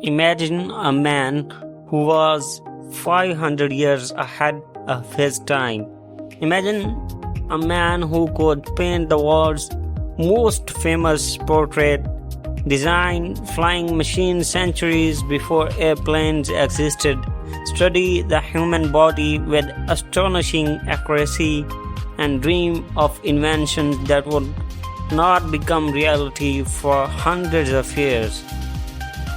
Imagine a man who was 500 years ahead of his time. Imagine a man who could paint the world's most famous portrait, design flying machines centuries before airplanes existed, study the human body with astonishing accuracy, and dream of inventions that would not become reality for hundreds of years.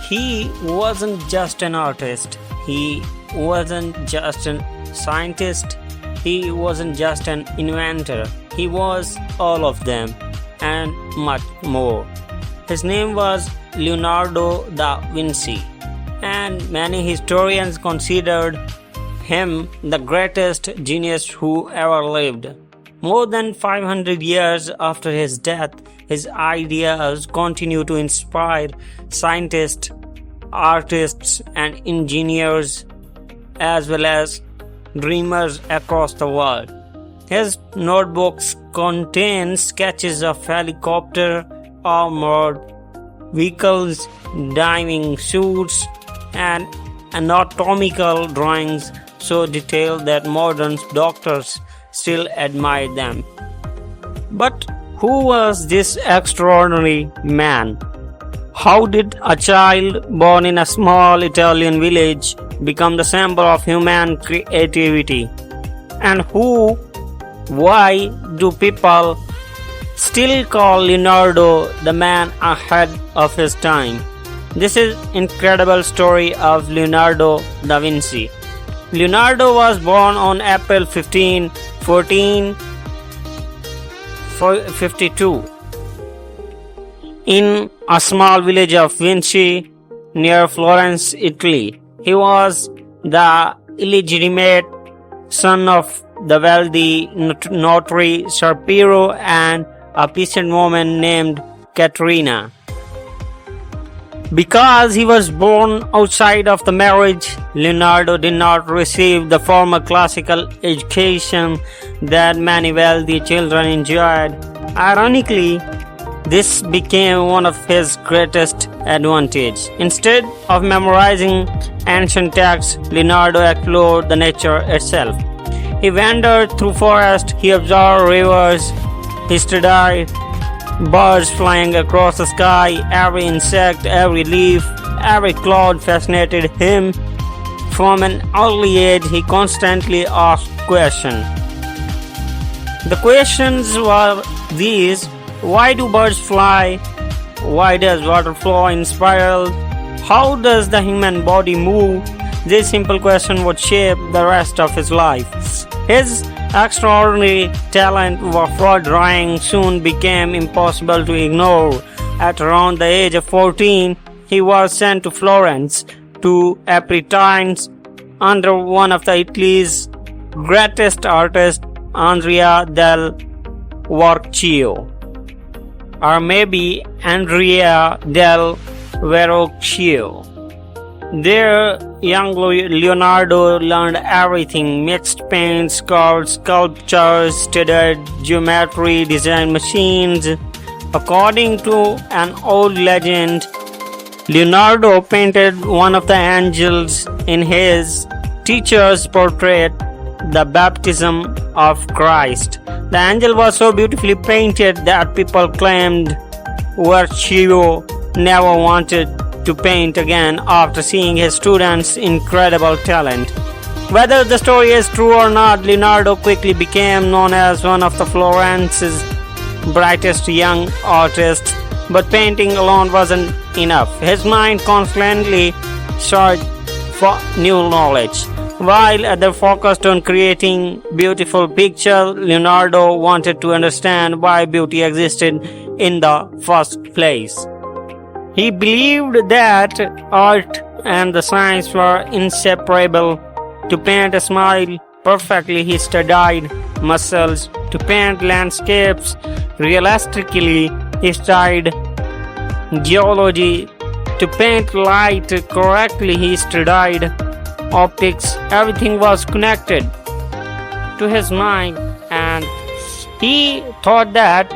He wasn't just an artist, he wasn't just a scientist, he wasn't just an inventor, he was all of them and much more. His name was Leonardo da Vinci, and many historians considered him the greatest genius who ever lived. More than 500 years after his death, his ideas continue to inspire scientists, artists, and engineers, as well as dreamers across the world. His notebooks contain sketches of helicopter, armored vehicles, diving suits, and anatomical drawings so detailed that modern doctors still admire them. But who was this extraordinary man? How did a child born in a small Italian village become the symbol of human creativity? And why do people still call Leonardo the man ahead of his time? This is incredible story of Leonardo da Vinci. Leonardo was born on April 15, 1452 in a small village of Vinci near Florence, Italy. He was the illegitimate son of the wealthy notary Shapiro and a peasant woman named Caterina. Because he was born outside of the marriage, Leonardo did not receive the formal classical education that many wealthy children enjoyed. Ironically, this became one of his greatest advantages. Instead of memorizing ancient texts, Leonardo explored the nature itself. He wandered through forests, he observed rivers, he studied birds flying across the sky. Every insect, every leaf, every cloud fascinated him. From an early age, he constantly asked questions. The questions were these: why do birds fly? Why does water flow in spirals? How does the human body move? This simple question would shape the rest of his life. His extraordinary talent for drawing soon became impossible to ignore. At around the age of 14, he was sent to Florence to apprentice under one of the Italy's greatest artists, Andrea del Verrocchio, or maybe Andrea del Verrocchio. There, young Leonardo learned everything: mixed paints, carved sculptures, studied geometry, designed machines. According to an old legend, Leonardo painted one of the angels in his teacher's portrait, the baptism of Christ. The angel was so beautifully painted that people claimed Verrocchio never wanted to paint again after seeing his students' incredible talent. Whether the story is true or not, Leonardo quickly became known as one of the Florence's brightest young artists. But painting alone wasn't enough. His mind constantly searched for new knowledge. While others focused on creating beautiful pictures, Leonardo wanted to understand why beauty existed in the first place. He believed that art and the science were inseparable. To paint a smile perfectly, he studied muscles. To paint landscapes realistically, he studied geology. To paint light correctly, he studied optics. Everything was connected to his mind, and he thought that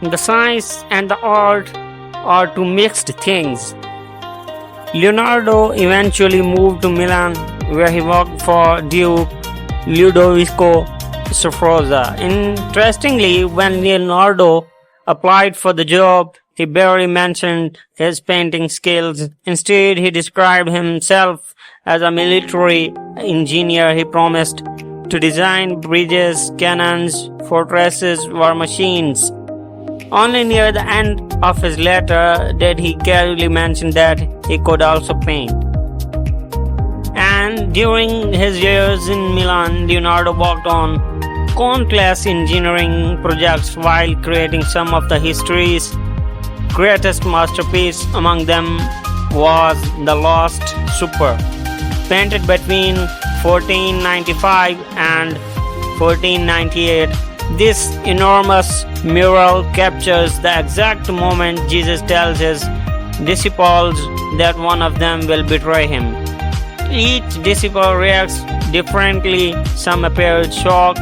the science and the art are two mixed things. Leonardo eventually moved to Milan, where he worked for Duke Ludovico Sforza. Interestingly, when Leonardo applied for the job, he barely mentioned his painting skills. Instead, he described himself as a military engineer. He promised to design bridges, cannons, fortresses, war machines. Only near the end of his letter did he casually mention that he could also paint. And during his years in Milan, Leonardo worked on countless engineering projects while creating some of the history's greatest masterpiece. Among them was the Last Supper, painted between 1495 and 1498. This enormous mural captures the exact moment Jesus tells his disciples that one of them will betray him. Each disciple reacts differently. Some appear shocked,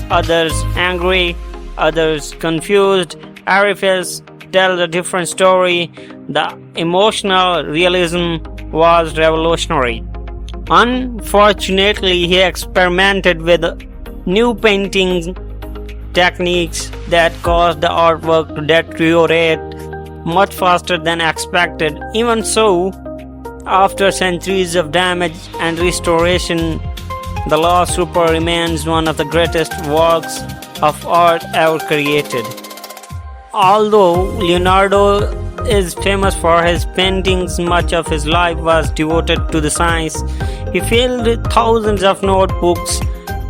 others angry, others confused. Every face tells a different story. The emotional realism was revolutionary. Unfortunately, he experimented with new painting techniques that caused the artwork to deteriorate much faster than expected. Even so, after centuries of damage and restoration, the Last Supper remains one of the greatest works of art ever created. Although Leonardo is famous for his paintings, much of his life was devoted to the science. He filled thousands of notebooks,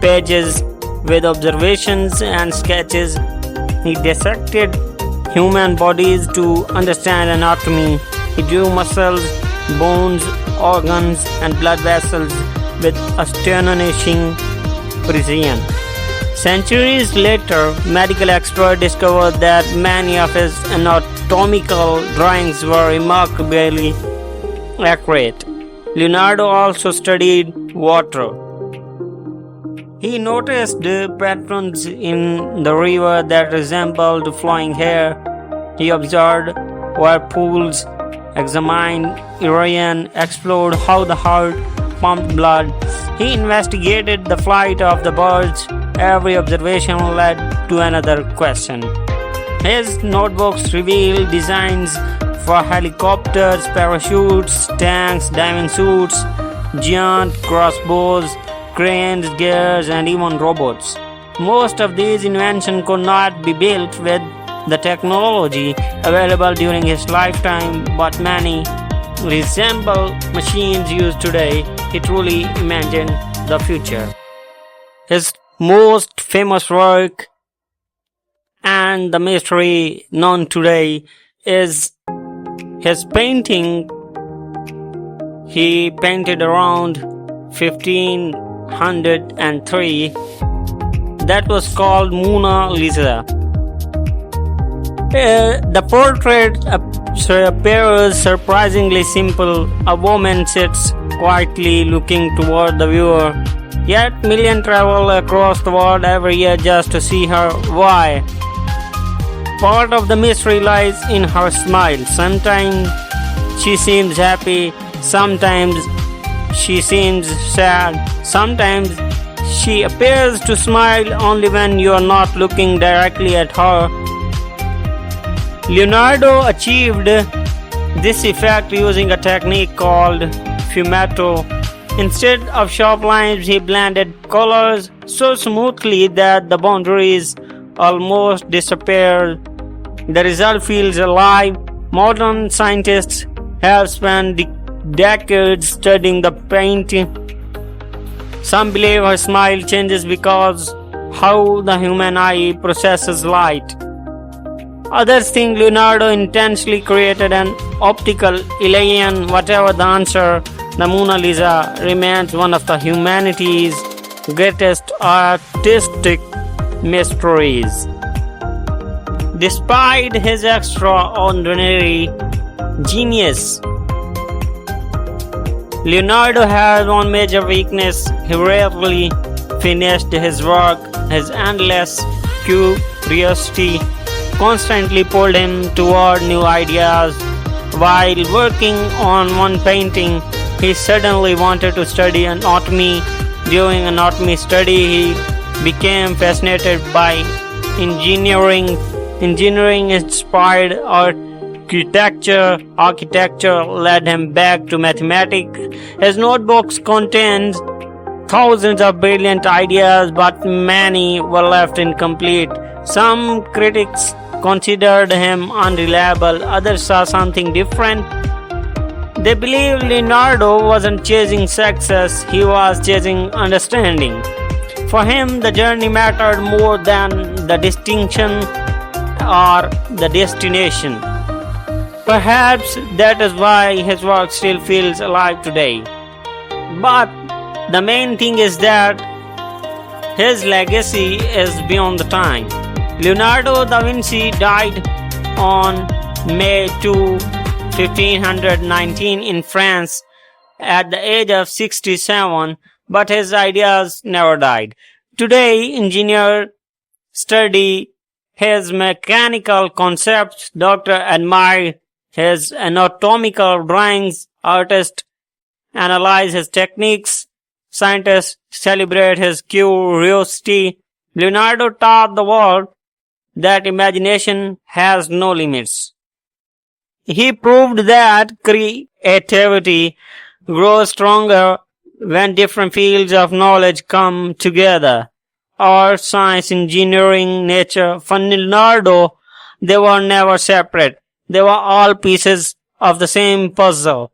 pages with observations and sketches. He dissected human bodies to understand anatomy. He drew muscles, bones, organs, and blood vessels with astonishing precision. Centuries later, medical experts discovered that many of his anatomical drawings were remarkably accurate. Leonardo also studied water. He noticed patterns in the river that resembled flowing hair. He observed whirlpools, examined erosion, explored how the heart pumped blood. He investigated the flight of the birds. Every observation led to another question. His notebooks reveal designs for helicopters, parachutes, tanks, diving suits, giant crossbows, cranes, gears, and even robots. Most of these inventions could not be built with the technology available during his lifetime, but many resemble machines used today. He truly imagined the future. His most famous work and the mystery known today is his painting. He painted around 1503 that was called Mona Lisa. The portrait appears surprisingly simple. A woman sits quietly looking toward the viewer. Yet millions travel across the world every year just to see her. Why? Part of the mystery lies in her smile. Sometimes she seems happy, sometimes she seems sad, sometimes she appears to smile only when you are not looking directly at her. Leonardo achieved this effect using a technique called fumetto. Instead of sharp lines, he blended colors so smoothly that the boundaries almost disappeared. The result feels alive. Modern scientists have spent decades studying the painting. Some believe her smile changes because how the human eye processes light. Others think Leonardo intentionally created an optical illusion. Whatever the answer, the Mona Lisa remains one of the humanity's greatest artistic mysteries. Despite his extraordinary genius, Leonardo has one major weakness. He rarely finished his work. His endless curiosity constantly pulled him toward new ideas. While working on one painting, he suddenly wanted to study anatomy. During anatomy study, he became fascinated by engineering. Engineering inspired architecture. Architecture led him back to mathematics. His notebooks contained thousands of brilliant ideas, but many were left incomplete. Some critics considered him unreliable, others saw something different. They believed Leonardo wasn't chasing success, he was chasing understanding. For him, the journey mattered more than the distinction or the destination. Perhaps that is why his work still feels alive today. But the main thing is that his legacy is beyond the time. Leonardo da Vinci died on May 2, 1519 in France at the age of 67, but his ideas never died. Today, engineers study his mechanical concepts, doctors admire his anatomical drawings, artists analyze his techniques, scientists celebrate his curiosity. Leonardo taught the world that imagination has no limits. He proved that creativity grows stronger when different fields of knowledge come together. Art, science, engineering, nature. For Leonardo, they were never separate. They were all pieces of the same puzzle.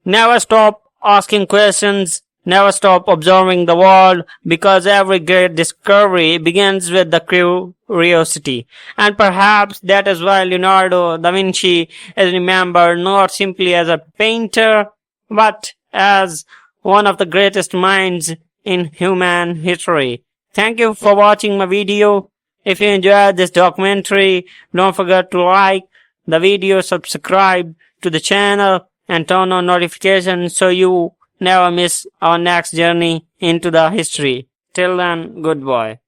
Never stop asking questions. Never stop observing the world, because every great discovery begins with the curiosity. And perhaps that is why Leonardo da Vinci is remembered not simply as a painter, but as one of the greatest minds in human history. Thank you for watching my video. If you enjoyed this documentary, don't forget to like the video, subscribe to the channel, and turn on notifications so you never miss our next journey into the history. Till then, goodbye.